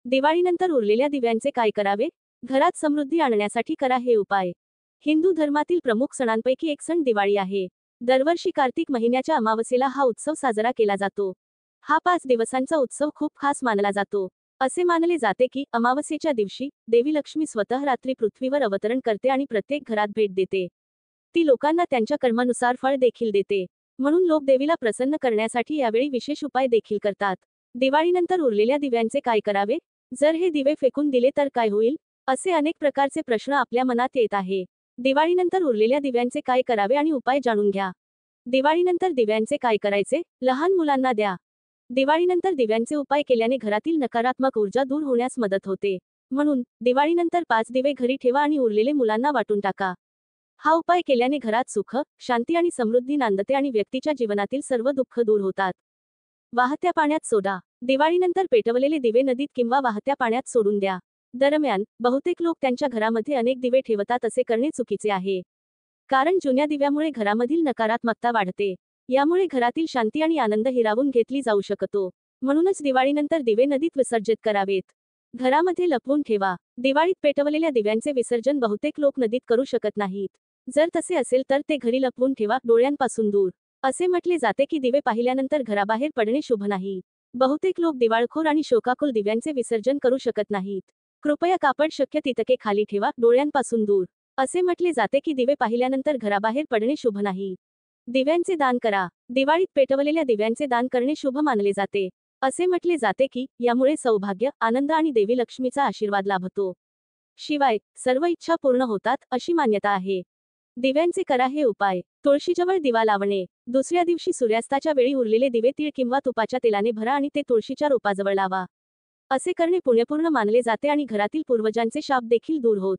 दिवाळीनंतर उरलेल्या दिव्यांचे काय करावे? घरात समृद्धी आणण्यासाठी करा हे उपाय. हिंदू धर्मातील प्रमुख सणांपैकी एक सण दिवाळी आहे. दरवर्षी कार्तिक महिन्याच्या अमावस्येला हा उत्सव साजरा केला जातो. हा 5 दिवसांचा उत्सव खूप खास मानला जातो. असे मानले जाते की अमावस्येच्या दिवशी देवी लक्ष्मी स्वतः रात्री पृथ्वीवर अवतरण करते आणि प्रत्येक घरात भेट देते. ती लोकांना त्यांच्या कर्मानुसार फळ देखील देते. म्हणून लोक देवीला प्रसन्न करण्यासाठी यावेळी विशेष उपाय देखील करतात. दिवाळीनंतर उरलेल्या दिव्यांचे काय करावे? जर हे दिवे फेकून दिले तर काय होईल? असे अनेक प्रकारचे प्रश्न आपल्या मनात येत आहे. दिवाळीनंतर उरलेल्या दिव्यांचे काय करावे आणि उपाय जाणून घ्या. दिवाळीनंतर दिव्यांचे काय करायचे? लहान मुलांना द्या. दिवाळीनंतर दिव्यांचे उपाय केल्याने घरातील नकारात्मक ऊर्जा दूर होण्यास मदत होते. म्हणून दिवाळीनंतर 5 दिवे घरी ठेवा आणि उरलेले मुलांना वाटून टाका. हा उपाय केल्याने घरात सुख, शांती आणि समृद्धी नांदते आणि व्यक्तीच्या जीवनातील सर्व दुःख दूर होतात. वाहत्या पाण्यात सोडा. दिवाळीनंतर पेटवलेले दिवे नदीत किंवा वाहत्या पाण्यात सोडून द्या. दरम्यान, बहुतेक लोक त्यांच्या घरामध्ये अनेक दिवे ठेवतात. असे करणे चुकीचे आहे. कारण जुन्या दिव्यामुळे घरामधील नकारात्मकता वाढते. यामुळे घरातील शांती आणि आनंद हिरावून घेतली जाऊ शकतो. म्हणूनच दिवाळीनंतर दिवे नदीत विसर्जित करावेत. घरामध्ये लपवून ठेवा. दिवाळीत पेटवलेल्या दिव्यांचे विसर्जन बहुतेक लोक नदीत करू शकत नाहीत. जर तसे असेल तर ते घरी लपवून ठेवा, डोळ्यांपासून दूर. असे म्हटले जाते की दिवे पाहिल्यानंतर घराबाहेर पडणे शुभ नाही. बहुतेक लोक दिवाळखोर आणि शोकाकुल दिव्यांचे विसर्जन करू शकत नाहीत. कृपया कापड शक्य तितके खाली ठेवा, डोळ्यांपासून दूर. असे म्हटले जाते की दिवे पाहिल्यानंतर घराबाहेर पडणे शुभ नाही. दिव्यांचे दान करा. दिवाळीत पेटवलेल्या दिव्यांचे दान करणे शुभ मानले जाते. असे म्हटले जाते की यामुळे सौभाग्य, आनंद आणि देवी लक्ष्मीचा आशीर्वाद लाभतो. शिवाय सर्व इच्छा पूर्ण होतात अशी मान्यता आहे. दिव्यांचे करा हे उपाय. तुळशीजवळ दिवा लावणे. दुसऱ्या दिवशी सूर्यास्ताच्या वेळी उरलेले दिवे तीळ किंवा तुपाच्या तेलाने भरा आणि ते तुळशीच्या रोपाजवळ लावा. असे करणे पुण्यपूर्ण मानले जाते आणि घरातील पूर्वजांचे शाप देखील दूर होत.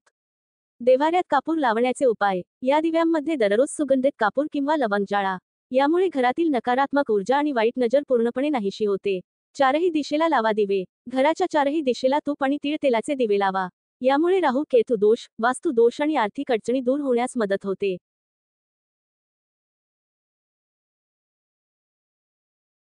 देव्हाऱ्यात कापूर लावण्याचे उपाय. या दिव्यांमध्ये दररोज सुगंधित कापूर किंवा लवंग जाळा. यामुळे घरातील नकारात्मक ऊर्जा आणि वाईट नजर पूर्णपणे नाहीशी होते. चारही दिशेला लावा दिवे. घराच्या चारही दिशेला तूप आणि तीळ तेलाचे दिवे लावा. यामुळे राहू केतू दोष, वास्तू दोष आणि आर्थिक अडचणी दूर होण्यास मदत होते.